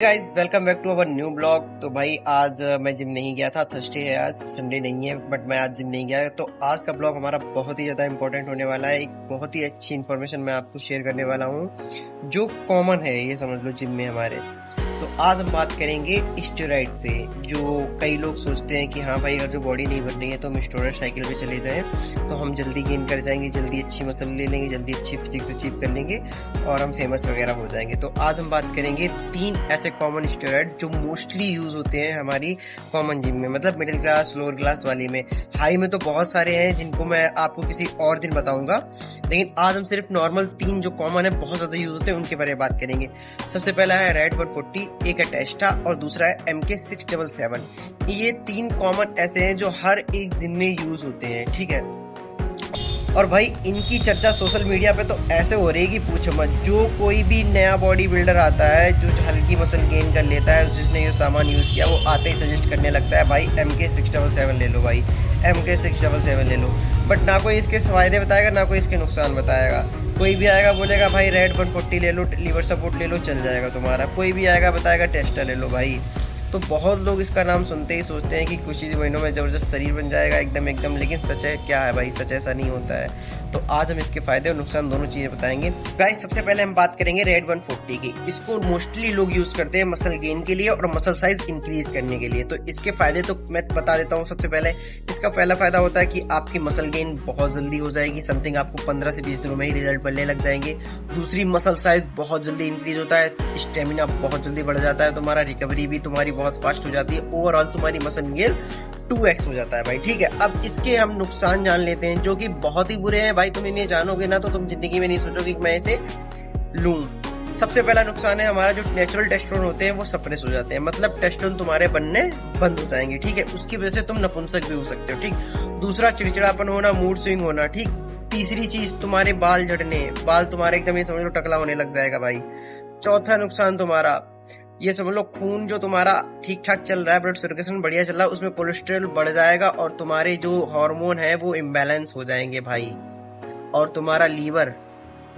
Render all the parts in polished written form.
Guys welcome back to our new blog. तो भाई आज मैं जिम नहीं गया था। थर्सडे है, आज संडे नहीं है, बट मैं आज जिम नहीं गया। तो आज का ब्लॉग हमारा बहुत ही ज्यादा इंपॉर्टेंट होने वाला है। एक बहुत ही अच्छी इन्फॉर्मेशन मैं आपको शेयर करने वाला हूँ जो कॉमन है, ये समझ लो जिम में हमारे। तो आज हम बात करेंगे स्टेरॉइड पे। जो कई लोग सोचते हैं कि हाँ भाई अगर जो बॉडी नहीं बन रही है तो हम स्टेरॉइड साइकिल पे चले जाएं तो हम जल्दी गेन कर जाएंगे, जल्दी अच्छी मसल ले लेंगे, जल्दी अच्छी फिजिक्स अचीव कर लेंगे और हम फेमस वगैरह हो जाएंगे। तो आज हम बात करेंगे 3 ऐसे कॉमन स्टेरॉइड जो मोस्टली यूज होते हैं हमारी कॉमन जिम में, मतलब मिडिल क्लास लोअर क्लास वाली में। हाई में तो बहुत सारे हैं जिनको मैं आपको किसी और दिन बताऊंगा, लेकिन आज हम सिर्फ नॉर्मल 3 जो कॉमन है, बहुत ज्यादा यूज होते हैं, उनके बारे में बात करेंगे। सबसे पहला है रेड 140, एक है टेस्टा और दूसरा है MK677। ये 3 कॉमन ऐसे हैं जो हर एक जिम में यूज होते हैं, ठीक है। और भाई इनकी चर्चा सोशल मीडिया पे तो ऐसे हो रही है कि पूछो मत। जो कोई भी नया बॉडी बिल्डर आता है जो हल्की मसल गेन कर लेता है, जिसने ये सामान यूज किया, वो आते ही सजेस्ट करने लगता है भाई MK677 ले लो, भाई MK677 ले लो। बट ना कोई इसके फायदे बताएगा ना कोई इसके नुकसान बताएगा। कोई भी आएगा बोलेगा भाई रेड 140 ले लो, लीवर सपोर्ट ले लो, चल जाएगा तुम्हारा। कोई भी आएगा बताएगा टेस्टा ले लो भाई। तो बहुत लोग इसका नाम सुनते ही सोचते हैं कि कुछ ही महीनों में ज़बरदस्त शरीर बन जाएगा एकदम, लेकिन सच है क्या है भाई? सच ऐसा नहीं होता है। तो आज हम इसके फायदे और नुकसान दोनों चीज़ें बताएंगे। गाइस सबसे पहले हम बात करेंगे रेड 140 की। इसको मोस्टली लोग यूज करते हैं मसल गेन के लिए और मसल साइज इंक्रीज करने के लिए। तो इसके फायदे तो मैं बता देता हूँ। सबसे पहले इसका पहला फायदा होता है कि आपकी मसल गेन बहुत जल्दी हो जाएगी। समथिंग आपको 15 से 20 दिनों में ही रिजल्ट मिलने लग जाएंगे। दूसरी, मसल साइज बहुत जल्दी इंक्रीज होता है, स्टेमिना बहुत जल्दी बढ़ जाता है तुम्हारा, रिकवरी भी तुम्हारी बहुत फास्ट हो जाती है, ओवरऑल तुम्हारी मसल गेन 2x हो जाता है भाई, ठीक है। अब इसके हम नुकसान जान लेते हैं जो कि बहुत ही बुरे हैं भाई। तुम इन्हें जानोगे ना तो तुम जिंदगी में नहीं सोचोगे कि मैं इसे लूं। सबसे पहला नुकसान है हमारा जो नेचुरल टेस्टोस्टेरोन होते हैं वो सप्रेस हो जाते हैं, मतलब टेस्टोस्टेरोन तुम्हारे बनने बंद हो जाएंगे, ठीक है। उसकी वजह से तुम नपुंसक भी हो सकते हो, ठीक। दूसरा, चिड़चिड़ापन होना, मूड स्विंग होना, ठीक। तीसरी चीज, तुम्हारे बाल झड़ने, बाल तुम्हारे एकदम ये समझ लो टकला होने लग जाएगा भाई। चौथा नुकसान तुम्हारा ये समझ लो, खून जो तुम्हारा ठीक ठाक चल रहा है, ब्लड सर्कुलेशन बढ़िया चल रहा है, उसमें कोलेस्ट्रॉल बढ़ जाएगा और तुम्हारे जो हार्मोन है वो इम्बैलेंस हो जाएंगे भाई। और तुम्हारा लीवर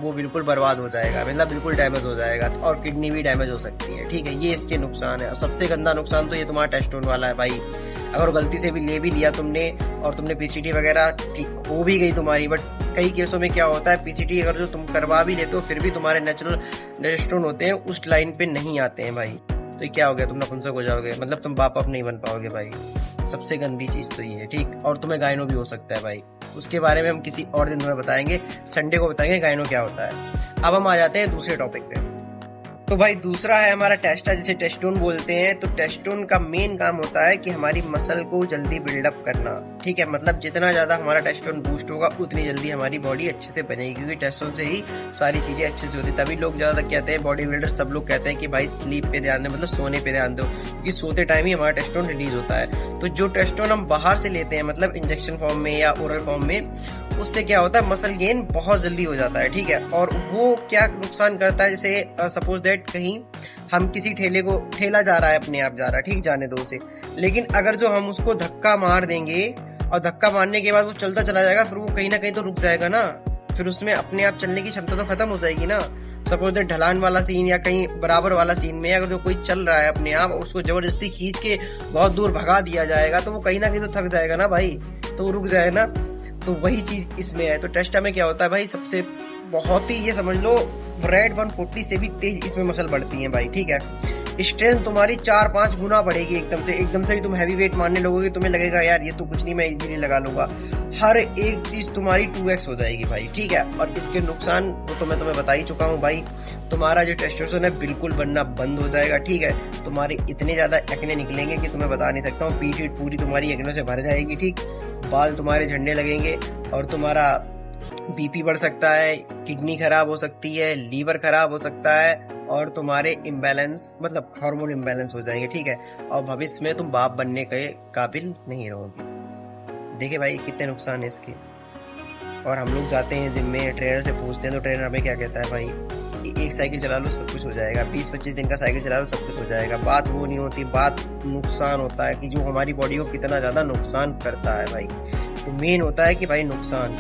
वो बिल्कुल बर्बाद हो जाएगा, मतलब बिल्कुल डैमेज हो जाएगा, और किडनी भी डैमेज हो सकती है, ठीक है। ये इसके नुकसान है। और सबसे गंदा नुकसान तो ये तुम्हारा टेस्टोस्टेरोन वाला है भाई। अगर गलती से भी ले भी लिया तुमने और तुमने पीसीटी वगैरह ठीक हो भी गई तुम्हारी, बट कई केसों में क्या होता है, पीसीटी अगर जो तुम करवा भी लेते हो फिर भी तुम्हारे नेचुरल टेस्टोस्टेरोन होते हैं उस लाइन पे नहीं आते हैं भाई। तो क्या हो गया, तुम नपुंसक हो जाओगे, मतलब तुम बाप नहीं बन पाओगे भाई। सबसे गंदी चीज तो ये है, ठीक। और तुम्हें गायनो भी हो सकता है भाई। उसके बारे में हम किसी और दिन तुम्हें बताएंगे, संडे को बताएंगे गायनो क्या होता है। अब हम आ जाते हैं दूसरे टॉपिक पे। तो भाई दूसरा है हमारा टेस्टा, जिसे टेस्टोन बोलते हैं। तो टेस्टोन का मेन काम होता है कि हमारी मसल को जल्दी बिल्डअप करना, ठीक है। मतलब जितना ज्यादा हमारा टेस्टोन बूस्ट होगा उतनी जल्दी हमारी बॉडी अच्छे से बनेगी, क्योंकि टेस्टोन से ही सारी चीजें अच्छे से होती है। तभी लोग ज्यादा कहते हैं, बॉडी बिल्डर सब लोग कहते हैं कि भाई स्लीप पे ध्यान दो, मतलब सोने पे ध्यान दो, क्योंकि सोते टाइम ही हमारा टेस्टोन रिलीज होता है। तो जो टेस्टोन हम बाहर से लेते हैं, मतलब इंजेक्शन फॉर्म में या ओरल फॉर्म में, उससे क्या होता है, मसल गेन बहुत जल्दी हो जाता है, ठीक है। और वो क्या नुकसान करता है, जैसे सपोज दैट कहीं हम किसी ठेला जा रहा है, अपने आप जा रहा है, ठीक, जाने दो उसे, लेकिन अगर जो हम उसको धक्का मार देंगे और धक्का मारने के बाद वो चलता चला जाएगा, फिर वो कहीं ना कहीं तो रुक जाएगा ना, फिर उसमें अपने आप चलने की क्षमता तो खत्म हो जाएगी ना। सपोज दैट ढलान वाला सीन या कहीं बराबर वाला सीन में अगर जो कोई चल रहा है अपने आप, उसको जबरदस्ती खींच के बहुत दूर भगा दिया जाएगा तो वो कहीं ना कहीं तो थक जाएगा ना भाई, तो वो रुक जाएगा ना। तो वही चीज इसमें है। तो टेस्टा में क्या होता है भाई, सबसे बहुत ही ये समझ लो रेड 140 से भी तेज इसमें मसल बढ़ती है भाई, ठीक है। स्ट्रेंथ तुम्हारी 4-5 गुना बढ़ेगी एकदम से ही तुम हैवी वेट मारने लगोगे, तुम्हें लगेगा यार ये तो कुछ नहीं, मैं इजीली लगा लूंगा। हर एक चीज तुम्हारी 2x हो जाएगी भाई, ठीक है। और इसके नुकसान वो तो मैं तुम्हें बता ही चुका हूँ भाई। तुम्हारा जो टेस्टोस्टेरोन है बिल्कुल बनना बंद हो जाएगा, ठीक है। तुम्हारे इतने ज्यादा एक्ने निकलेंगे कि तुम्हें बता नहीं सकता हूँ। पीठ पूरी तुम्हारी एक्ने से भर जाएगी, ठीक। बाल तुम्हारे झड़ने लगेंगे और तुम्हारा बीपी बढ़ सकता है, किडनी खराब हो सकती है, लीवर खराब हो सकता है, और तुम्हारे इम्बैलेंस, मतलब हार्मोन इम्बैलेंस हो जाएंगे, ठीक है। और भविष्य में तुम बाप बनने के काबिल नहीं रहोगे। देखिए भाई कितने नुकसान है इसके। और हम लोग जाते हैं जिम में, ट्रेनर से पूछते हैं तो ट्रेनर हमें क्या कहता है भाई, एक साइकिल चला लो सब कुछ हो जाएगा, 20-25 दिन का साइकिल चला लो सब कुछ हो जाएगा। बात वो नहीं होती, बात नुकसान होता है कि जो हमारी बॉडी को कितना ज्यादा नुकसान करता है भाई। तो मेन होता है कि भाई नुकसान।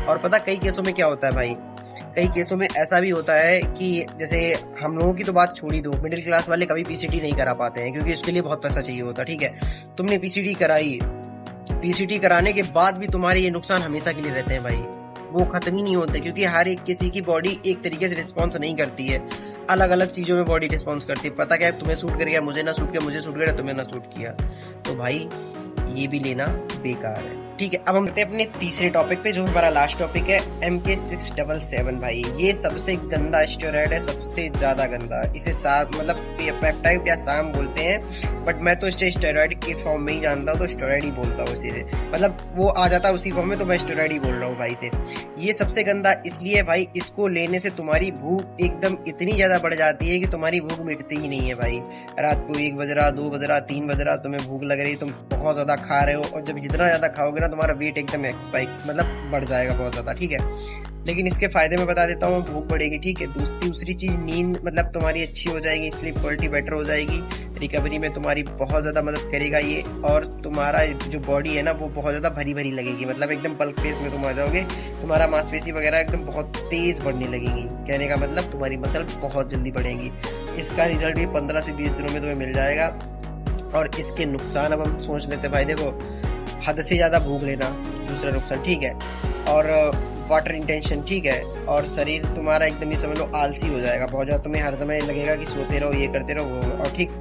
और पता कई केसों में क्या होता है भाई, कई केसों में ऐसा भी होता है कि जैसे हम लोगों की तो बात छोड़ ही दो, मिडिल क्लास वाले कभी पीसीटी नहीं करा पाते हैं क्योंकि उसके लिए बहुत पैसा चाहिए होता है। ठीक है, तुमने पीसीटी कराई, पीसीटी कराने के बाद भी तुम्हारे ये नुकसान हमेशा के लिए रहते हैं भाई, वो खत्म ही नहीं होते, क्योंकि हर एक किसी की बॉडी एक तरीके से रिस्पॉन्स नहीं करती है, अलग अलग चीजों में बॉडी रिस्पॉन्स करती है। पता क्या है, तुम्हें सूट कर गया, मुझे ना सूट किया, मुझे सूट किया, तुम्हें ना सूट किया, तो भाई ये भी लेना बेकार है। ठीक है, अब हम आते हैं अपने तीसरे टॉपिक पे, जो हमारा लास्ट टॉपिक है MK677 भाई। ये सबसे गंदा स्टेरॉइड है, सबसे ज्यादा गंदा। इसे मतलब पेप्टाइड या साम बोलते हैं, बट मैं तो इसे स्टेरॉइड के फॉर्म में ही जानता हूँ, तो स्टेरॉइड ही बोलता हूँ इसे, मतलब वो आ जाता है उसी फॉर्म में, तो मैं स्टेरॉइड ही बोल रहा हूँ भाई से। ये सबसे गंदा इसलिए भाई, इसको लेने से तुम्हारी भूख एकदम इतनी ज्यादा बढ़ जाती है कि तुम्हारी भूख मिटती ही नहीं है भाई। रात को 1 बज रहा, 2 बज रहा, 3 बज रहा, तुम्हें भूख लग रही, तुम बहुत ज्यादा खा रहे हो, और जब जितना ज्यादा खाओगे ना, तुम्हारा वेट एकदम एक्सपाइक मतलब बढ़ जाएगा बहुत ज्यादा। ठीक है, लेकिन इसके फायदे में बता देता हूँ, भूख बढ़ेगी। ठीक है, दूसरी चीज नींद मतलब तुम्हारी अच्छी हो जाएगी, स्लीप क्वालिटी बेटर हो जाएगी, रिकवरी में तुम्हारी बहुत ज्यादा मदद करेगा ये, और तुम्हारा जो बॉडी है ना वो बहुत ज्यादा भरी भरी लगेगी, मतलब एकदम बल्क फेस में तुम आ जाओगे, तुम्हारा मांसपेशी वगैरह एकदम बहुत तेज बढ़ने लगेगी। कहने का मतलब तुम्हारी मसल बहुत जल्दी बढ़ेगी। इसका रिजल्ट भी 15 से 20 दिनों में तुम्हें मिल जाएगा। और इसके नुकसान अब हम सोच लेते भाई, देखो, हद से ज्यादा भूख लेना दूसरा नुकसान, ठीक है, और वाटर इंटेंशन, ठीक है, और शरीर तुम्हारा एकदम ही समझ लो आलसी हो जाएगा बहुत ज्यादा, तुम्हें हर समय लगेगा कि सोते रहो, ये करते रहो, वो, और ठीक,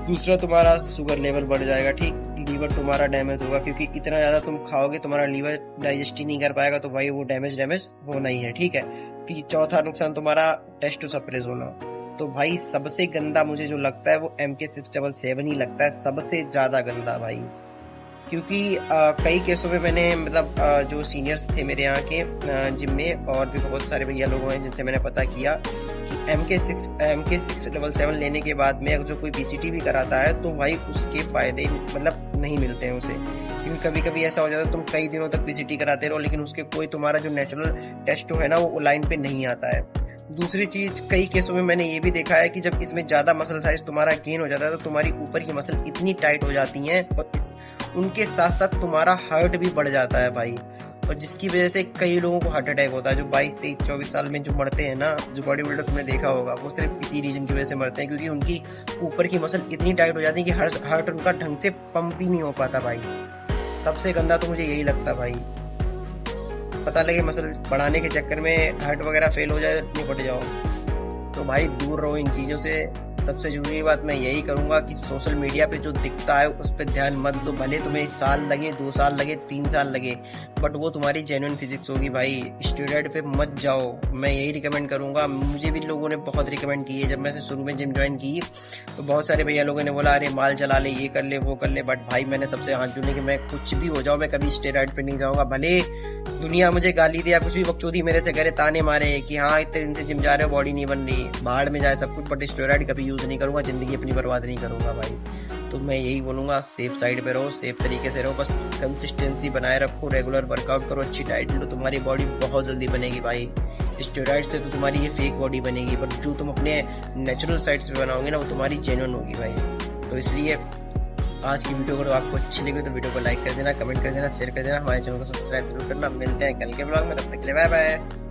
दूसरा तुम्हारा शुगर लेवल बढ़ जाएगा। ठीक, लीवर तुम्हारा डैमेज होगा, क्योंकि इतना ज्यादा तुम खाओगे तुम्हारा लीवर डाइजेस्ट ही नहीं कर पाएगा, तो भाई वो डैमेज होना ही है। ठीक है, चौथा नुकसान तुम्हारा टेस्टो सप्रेस होना। तो भाई सबसे गंदा मुझे जो लगता है वो MK677 ही लगता है, सबसे ज्यादा गंदा भाई, क्योंकि कई केसों में मैंने मतलब जो सीनियर्स थे मेरे यहाँ के जिम में, और भी बहुत सारे भैया लोग हैं जिनसे मैंने पता किया कि MK677 लेने के बाद में अगर जो कोई PCT भी कराता है तो भाई उसके फायदे मतलब नहीं मिलते हैं उसे, क्योंकि कभी कभी ऐसा हो जाता है तुम कई दिनों तक PCT कराते रहो, लेकिन उसके कोई तुम्हारा जो नेचुरल टेस्टो है ना वो लाइन पे नहीं आता है। दूसरी चीज, कई केसों में मैंने ये भी देखा है कि जब इसमें ज्यादा मसल साइज तुम्हारा गेन हो जाता है तो तुम्हारी ऊपर की मसल इतनी टाइट हो जाती हैं, और उनके साथ साथ तुम्हारा हार्ट भी बढ़ जाता है भाई, और जिसकी वजह से कई लोगों को हार्ट अटैक होता है। जो 22, 23, 24 साल में जो मरते हैं ना, जो बॉडी बिल्डर तुमने देखा होगा, वो सिर्फ इसी रीजन की वजह से मरते हैं, क्योंकि उनकी ऊपर की मसल इतनी टाइट हो जाती है कि हार्ट उनका ढंग से पंप ही नहीं हो पाता भाई। सबसे गंदा तो मुझे यही लगता भाई, पता लगे मसल बढ़ाने के चक्कर में हार्ट वगैरह फेल हो जाए, निपट जाओ, तो भाई दूर रहो इन चीजों से। सबसे जरूरी बात मैं यही करूंगा कि सोशल मीडिया पे जो दिखता है उस पर ध्यान मत दो, भले तुम्हें 1 साल लगे, 2 साल लगे, 3 साल लगे, बट वो तुम्हारी जेन्युइन फिजिक्स होगी भाई। स्टेरॉइड पे मत जाओ, मैं यही रिकमेंड करूंगा। मुझे भी लोगों ने बहुत रिकमेंड की है, जब मैं शुरू में जिम ज्वाइन की तो बहुत सारे भैया लोगों ने बोला अरे माल चला ले, ये कर ले, वो कर ले, बट भाई मैंने सबसे हाथ जोड़ने कि मैं कुछ भी हो जाऊँ, मैं कभी स्टेरॉइड पे नहीं जाऊंगा। भले दुनिया मुझे गाली दिया, कुछ भी बकचोदी मेरे से करे, ताने मारे कि हाँ इतने दिन से जिम जा रहे हो, बॉडी नहीं बन रही, बाहर में जाए सब कुछ, बट स्टेरॉइड कभी यूज नहीं करूंगा, जिंदगी अपनी बर्बाद नहीं करूंगा भाई। तो मैं यही बोलूंगा, सेफ साइड पे रहो, सेफ तरीके से रहो, बस कंसिस्टेंसी बनाए रखो, रेगुलर वर्कआउट करो, अच्छी डाइट लो, तुम्हारी बॉडी बहुत जल्दी बनेगी भाई। स्टेरॉइड से तो तुम्हारी ये फेक बॉडी बनेगी, बट जो तुम अपने नेचुरल साइड्स पे बनाओगे ना वो तुम्हारी जेन्युइन होगी भाई। तो इसलिए आज की वीडियो अगर आपको अच्छी लगी तो वीडियो को लाइक कर देना, कमेंट कर देना, शेयर कर देना, हमारे चैनल को सब्सक्राइब जरूर करना। मिलते हैं कल के ब्लॉग में, तब तक के लिए बाय बाय।